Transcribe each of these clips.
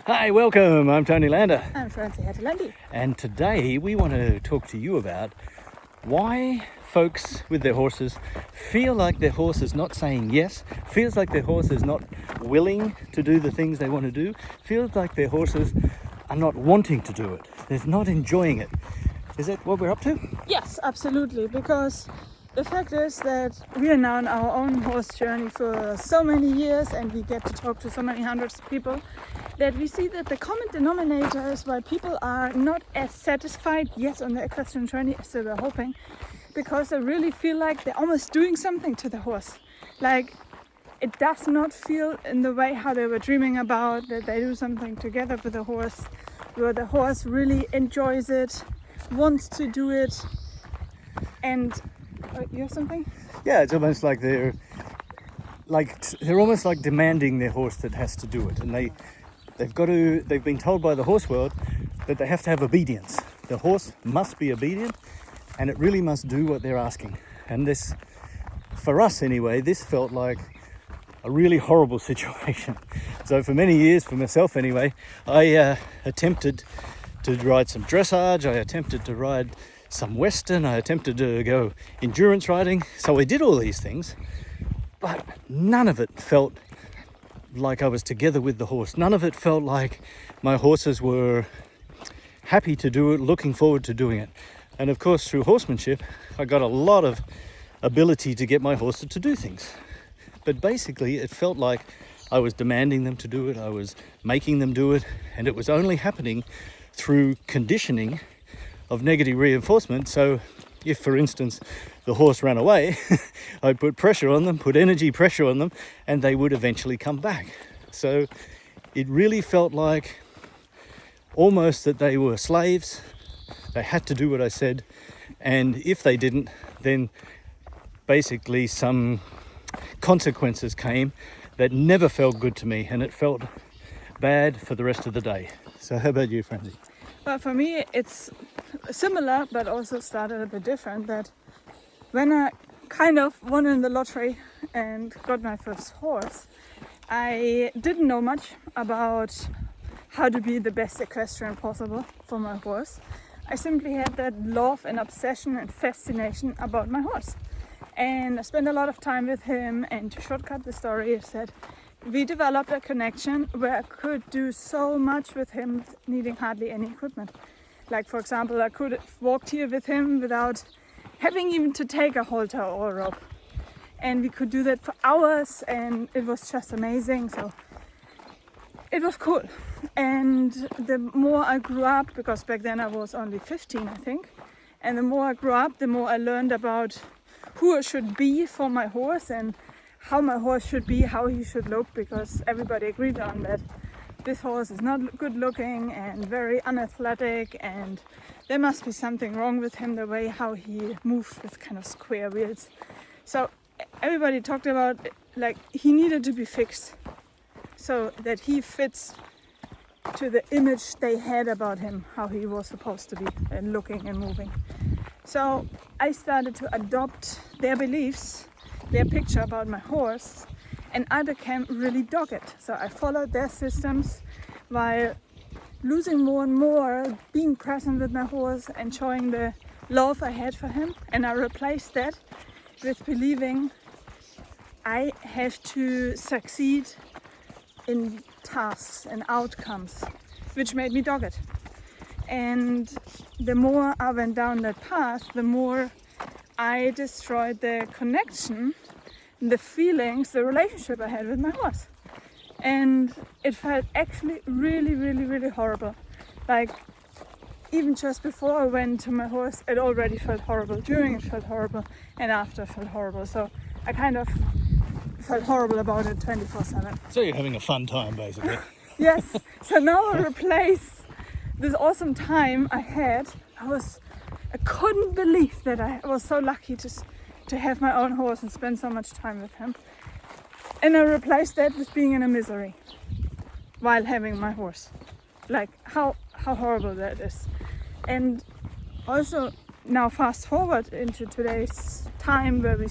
Hi, welcome. I'm Tony Lander. I'm Francie Hattilendi. And today we want to talk to you about why folks with their horses feel like their horse is not saying yes, feels like their horse is not willing to do the things they want to do, feels like their horses are not wanting to do it. They're not enjoying it. Is that what we're up to? Yes, absolutely, because the fact is that we are now on our own horse journey for so many years and we get to talk to so many hundreds of people that we see that the common denominator is why people are not as satisfied yet on the equestrian journey as they were hoping, because they really feel like they're almost doing something to the horse. Like it does not feel in the way how they were dreaming about, that they do something together with the horse, where the horse really enjoys it, wants to do it. And you have something? Yeah, it's almost like they're almost like demanding their horse that has to do it, and they've been told by the horse world that they have to have obedience. The horse must be obedient and it really must do what they're asking. And this, for us anyway, this felt like a really horrible situation. So for many years, for myself anyway, I attempted to ride some dressage, I attempted to ride some western, I attempted to go endurance riding. So I did all these things, but none of it felt like I was together with the horse. None of it felt like my horses were happy to do it, looking forward to doing it. And of course, through horsemanship, I got a lot of ability to get my horses to do things. But basically, it felt like I was demanding them to do it, I was making them do it, and it was only happening through conditioning of negative reinforcement. So if, for instance, the horse ran away, I'd put pressure on them, put energy pressure on them, and they would eventually come back. So it really felt like almost that they were slaves. They had to do what I said, and if they didn't, then basically some consequences came that never felt good to me, and it felt bad for the rest of the day. So how about you, Francie? Well, for me, it's similar, but also started a bit different. That when I kind of won in the lottery and got my first horse, I didn't know much about how to be the best equestrian possible for my horse. I simply had that love and obsession and fascination about my horse. And I spent a lot of time with him, and to shortcut the story is that we developed a connection where I could do so much with him needing hardly any equipment. Like, for example, I could have walked here with him without having even to take a halter or a rope. And we could do that for hours, and it was just amazing. So it was cool. And the more I grew up, because back then I was only 15, I think, and the more I grew up, the more I learned about who I should be for my horse and how my horse should be, how he should look, because everybody agreed on that this horse is not good looking and very unathletic, and there must be something wrong with him, the way how he moved with kind of square wheels. So everybody talked about like he needed to be fixed so that he fits to the image they had about him, how he was supposed to be and looking and moving. So I started to adopt their beliefs, their picture about my horse, and I became really dogged. So I followed their systems while losing more and more, being present with my horse and showing the love I had for him. And I replaced that with believing I have to succeed in tasks and outcomes, which made me dogged. And the more I went down that path, the more I destroyed the connection, the feelings, the relationship I had with my horse. And it felt actually really, really, really horrible. Like, even just before I went to my horse, it already felt horrible. During it felt horrible, and after it felt horrible. So I kind of felt horrible about it 24/7. So you're having a fun time, basically. Yes, so now I replace this awesome time I had. I couldn't believe that I was so lucky to have my own horse and spend so much time with him. And I replaced that with being in a misery while having my horse. Like how horrible that is. And also now fast forward into today's time where we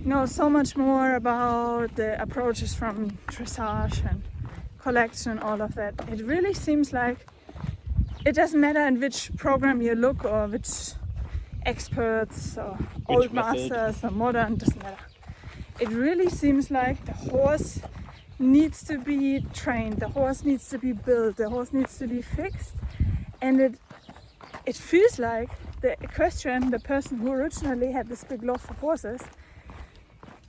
know so much more about the approaches from dressage and collection and all of that, it really seems like it doesn't matter in which program you look or which experts or old masters or modern, doesn't matter. It really seems like the horse needs to be trained, the horse needs to be built, the horse needs to be fixed, and it feels like the equestrian, the person who originally had this big love for horses,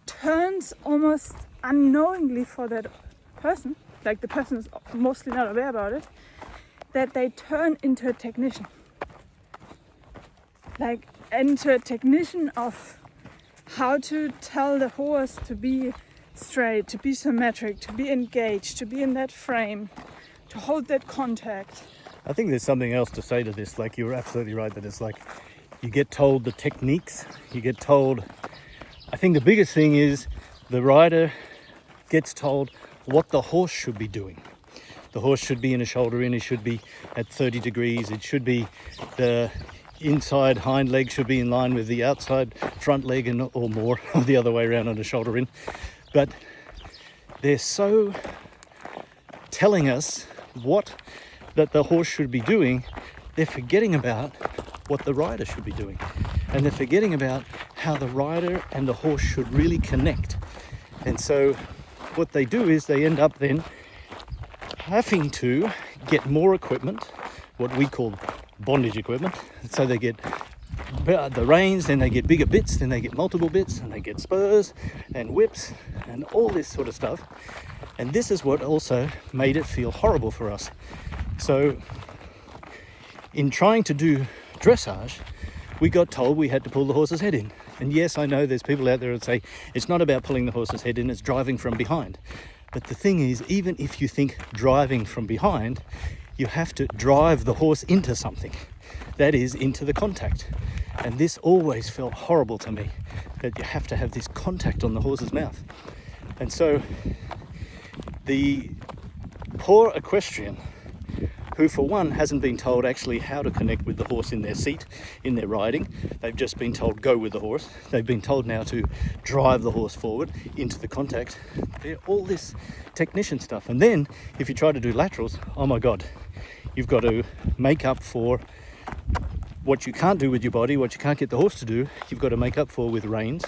turns almost unknowingly for that person, like the person is mostly not aware about it, that they turn into a technician. Like into a technician of how to tell the horse to be straight, to be symmetric, to be engaged, to be in that frame, to hold that contact. I think there's something else to say to this. Like, you're absolutely right that it's like you get told the techniques, you get told, I think the biggest thing is the rider gets told what the horse should be doing. The horse should be in a shoulder in, it should be at 30 degrees, it should be the inside hind leg should be in line with the outside front leg and or more, or the other way around on a shoulder in. But they're so telling us what that the horse should be doing, they're forgetting about what the rider should be doing. And they're forgetting about how the rider and the horse should really connect. And so what they do is they end up then having to get more equipment, what we call bondage equipment. So they get the reins, then they get bigger bits, then they get multiple bits, and they get spurs and whips and all this sort of stuff. And this is what also made it feel horrible for us. So in trying to do dressage, we got told we had to pull the horse's head in. And yes, I know there's people out there that say it's not about pulling the horse's head in, it's driving from behind. But the thing is, even if you think driving from behind, you have to drive the horse into something, that is, into the contact. And this always felt horrible to me, that you have to have this contact on the horse's mouth. And so the poor equestrian, who for one hasn't been told actually how to connect with the horse in their seat, in their riding. They've just been told go with the horse. They've been told now to drive the horse forward into the contact. They're all this technician stuff. And then if you try to do laterals, oh my God, you've got to make up for what you can't do with your body, what you can't get the horse to do, you've got to make up for with reins,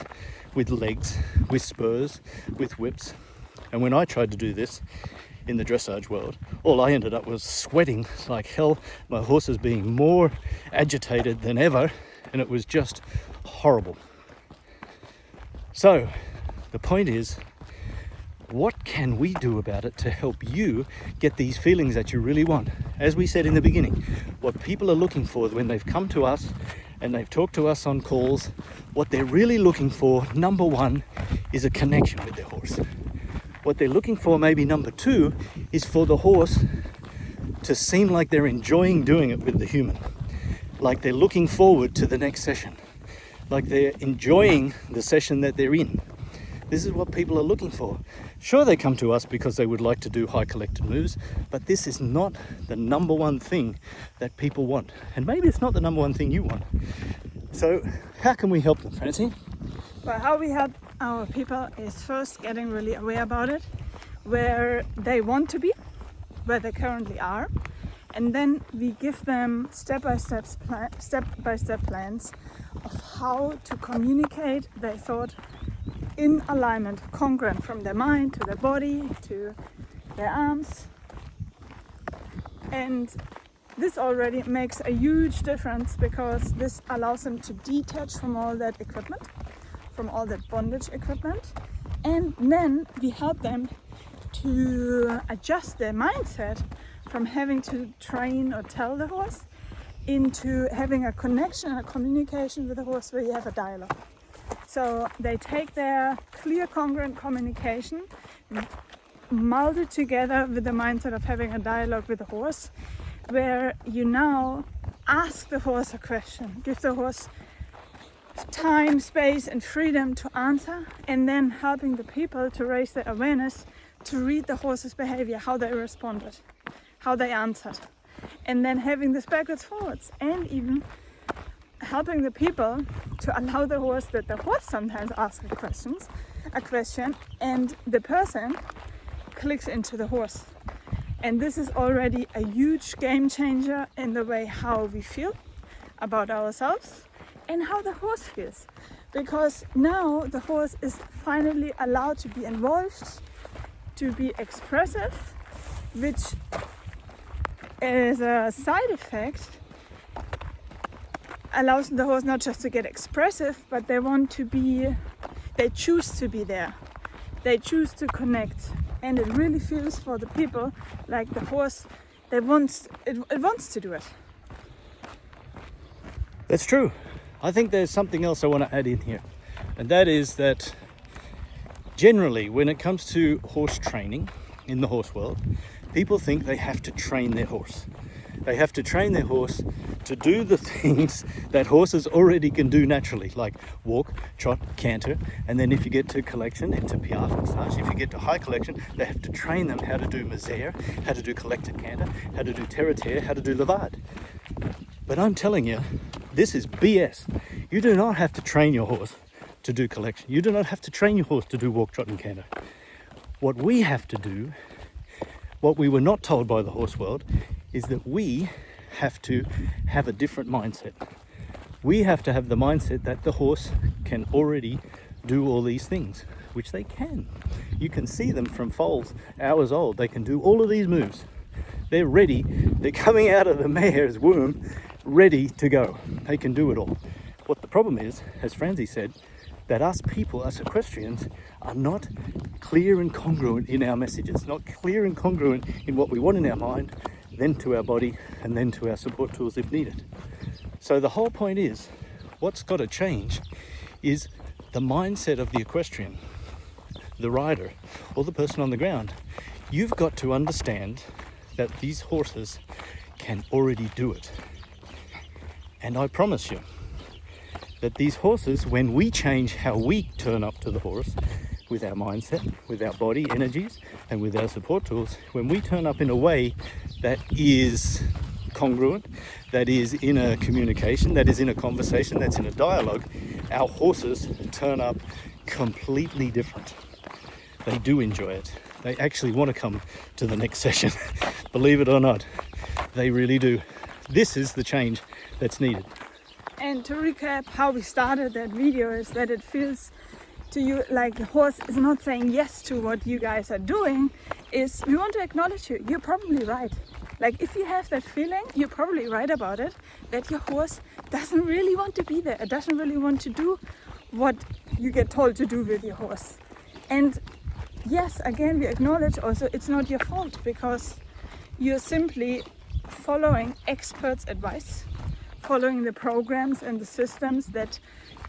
with legs, with spurs, with whips. And when I tried to do this in the dressage world, all I ended up was sweating like hell. My horse was being more agitated than ever, and it was just horrible. So the point is, what can we do about it to help you get these feelings that you really want? As we said in the beginning, what people are looking for when they've come to us and they've talked to us on calls, what they're really looking for, number one, is a connection with their horse. What they're looking for, maybe number two, is for the horse to seem like they're enjoying doing it with the human. Like they're looking forward to the next session. Like they're enjoying the session that they're in. This is what people are looking for. Sure, they come to us because they would like to do high collected moves, but this is not the number one thing that people want. And maybe it's not the number one thing you want. So how can we help them, Francine? Well, how we help our people is first getting really aware about it, where they want to be, where they currently are, and then we give them step-by-step plans of how to communicate their thought in alignment, congruent, from their mind to their body to their arms. And this already makes a huge difference, because this allows them to detach from all that equipment, from all that bondage equipment, and then we help them to adjust their mindset from having to train or tell the horse into having a connection and a communication with the horse where you have a dialogue. So they take their clear, congruent communication, meld it together with the mindset of having a dialogue with the horse, where you now ask the horse a question, give the horse time, space and freedom to answer, and then helping the people to raise their awareness to read the horse's behavior, how they responded, how they answered, and then having this backwards forwards, and even helping the people to allow the horse that the horse sometimes asks a question and the person clicks into the horse And this is already a huge game changer in the way how we feel about ourselves and how the horse feels. Because now the horse is finally allowed to be involved, to be expressive, which is a side effect, allows the horse not just to get expressive, but they choose to be there. They choose to connect. And it really feels for the people like the horse, it wants to do it. That's true. I think there's something else I want to add in here, and that is that generally when it comes to horse training in the horse world, people think they have to train their horse. They have to train their horse to do the things that horses already can do naturally, like walk, trot, canter, and then if you get to collection, into piaffe and such, if you get to high collection, they have to train them how to do misère, how to do collected canter, how to do terre-à-terre, how to do levade. But I'm telling you, this is BS. You do not have to train your horse to do collection. You do not have to train your horse to do walk, trot, and canter. What we have to do, what we were not told by the horse world, is that we have to have a different mindset. We have to have the mindset that the horse can already do all these things, which they can. You can see them from foals, hours old. They can do all of these moves. They're ready. They're coming out of the mare's womb, ready to go. They can do it all. What the problem is, as Franzi said, that us people, us equestrians, are not clear and congruent in our messages, not clear and congruent in what we want in our mind, then to our body, and then to our support tools if needed. So the whole point is, what's got to change is the mindset of the equestrian, the rider, or the person on the ground. You've got to understand that these horses can already do it. And I promise you that these horses, when we change how we turn up to the horse, with our mindset, with our body energies, and with our support tools, when we turn up in a way that is congruent, that is in a communication, that is in a conversation, that's in a dialogue, our horses turn up completely different. They do enjoy it. They actually want to come to the next session. Believe it or not, they really do. This is the change that's needed. And to recap how we started that video is that it feels to you like the horse is not saying yes to what you guys are doing, is we want to acknowledge you. You're probably right. Like if you have that feeling, you're probably right about it, that your horse doesn't really want to be there. It doesn't really want to do what you get told to do with your horse. And yes, again, we acknowledge also it's not your fault because you're simply following experts' advice, following the programs and the systems that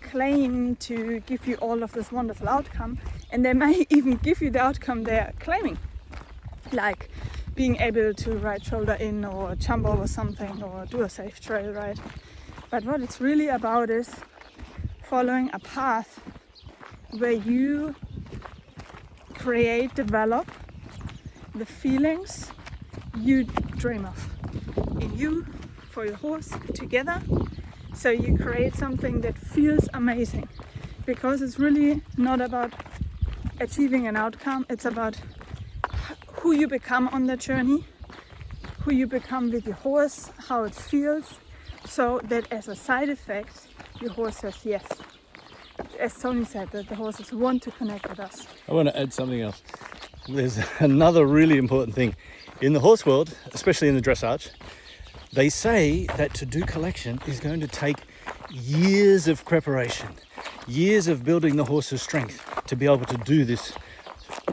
claim to give you all of this wonderful outcome, and they may even give you the outcome they're claiming, like being able to ride shoulder in or jump over something or do a safe trail ride. But what it's really about is following a path where you develop the feelings you dream of in you, for your horse, together. So you create something that feels amazing, because it's really not about achieving an outcome. It's about who you become on the journey, who you become with your horse, how it feels, so that as a side effect, your horse says yes. As Tony said, that the horses want to connect with us. I want to add something else. There's another really important thing. In the horse world, especially in the dressage, they say that to do collection is going to take years of preparation, years of building the horse's strength to be able to do this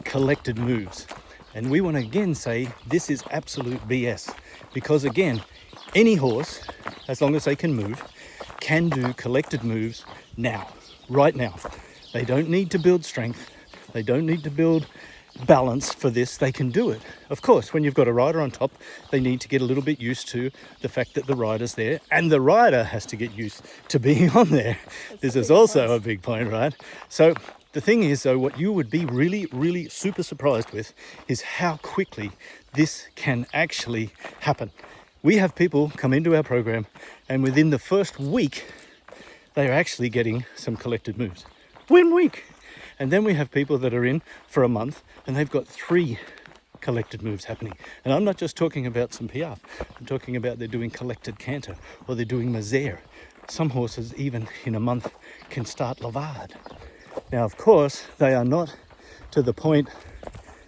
collected moves. And we want to again say this is absolute BS, because again, any horse, as long as they can move, can do collected moves now, right now. They don't need to build strength. They don't need to build balance for this. They can do it. Of course, when you've got a rider on top, they need to get a little bit used to the fact that the rider's there, and the rider has to get used to being on there. This is also a big point, right? So the thing is, though, what you would be really super surprised with is how quickly this can actually happen. We have people come into our program, and within the first week, they are actually getting some collected moves. 1 week. And then we have people that are in for a month and they've got 3 collected moves happening. And I'm not just talking about some piaffe. I'm talking about they're doing collected canter, or they're doing mazère. Some horses, even in a month, can start lavade. Now, of course, they are not to the point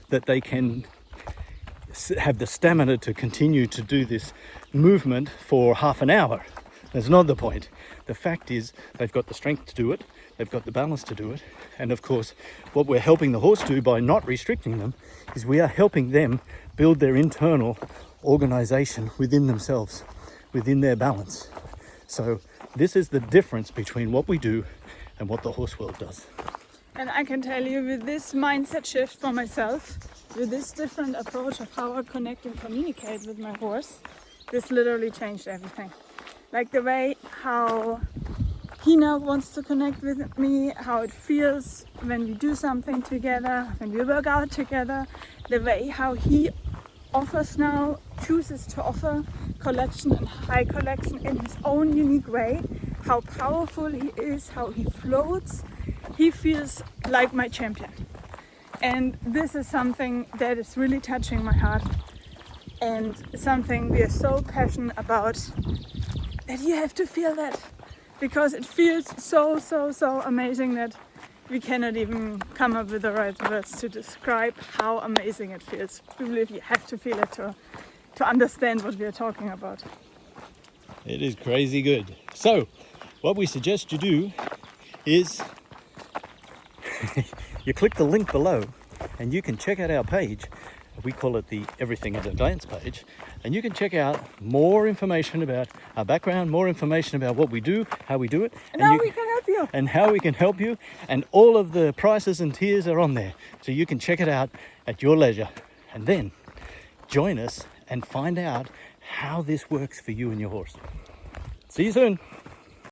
that they can have the stamina to continue to do this movement for half an hour. That's not the point. The fact is they've got the strength to do it, they've got the balance to do it, and of course what we're helping the horse do by not restricting them is we are helping them build their internal organization within themselves, within their balance. So this is the difference between what we do and what the horse world does. And I can tell you, with this mindset shift for myself, with this different approach of how I connect and communicate with my horse, this literally changed everything. Like the way how he now wants to connect with me, how it feels when we do something together, when we work out together, the way how he chooses to offer collection and high collection in his own unique way, how powerful he is, how he floats. He feels like my champion. And this is something that is really touching my heart, and something we are so passionate about, that you have to feel that, because it feels so amazing that we cannot even come up with the right words to describe how amazing it feels. We believe you have to feel it to understand what we are talking about. It is crazy good. So what we suggest you do is you click the link below and you can check out our page. We call it the Everything at a Glance page, and you can check out more information about our background, more information about what we do, how we do it, and how we can help you. And how we can help you, and all of the prices and tiers are on there, so you can check it out at your leisure, and then join us and find out how this works for you and your horse. See you soon.